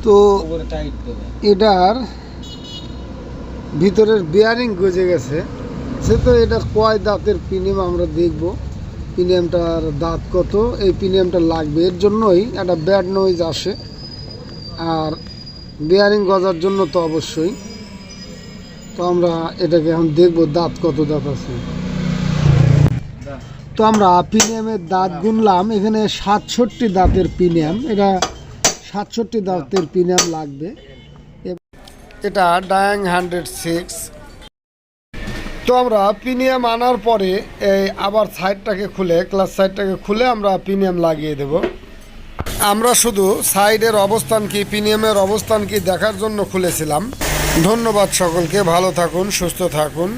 তো এটার ভিতরের বিয়ারিং গজে গেছে, সে তো এটার কয় দাঁতের প্রিমিয়াম আমরা দেখব, প্রিমিয়ামটার দাঁত কত, এই প্রিমিয়ামটা লাগবে, এর জন্যই একটা ব্যাড নয়েজ আসে। আর বিয়ারিং গজার জন্য তো অবশ্যই, তো আমরা এটাকে এখন দেখব দাঁত কত দাঁত আছে। তো আমরা প্রিমিয়ামের দাঁত গুনলাম, এখানে 67 দাঁতের প্রিমিয়াম, এটা 67 দাঁতের প্রিমিয়াম লাগবে। এটা ডায়াং 106। তো আমরা প্রিমিয়াম আনার পরে এই আবার সাইডটাকে খুলে, ক্লাস সাইডটাকে খুলে আমরা প্রিমিয়াম লাগিয়ে দেব। আমরা শুধু সাইডের অবস্থান কি, প্রিমিয়ামের অবস্থান কি দেখার জন্য খুলেছিলাম। ধন্যবাদ সকলকে, ভালো থাকুন, সুস্থ থাকুন।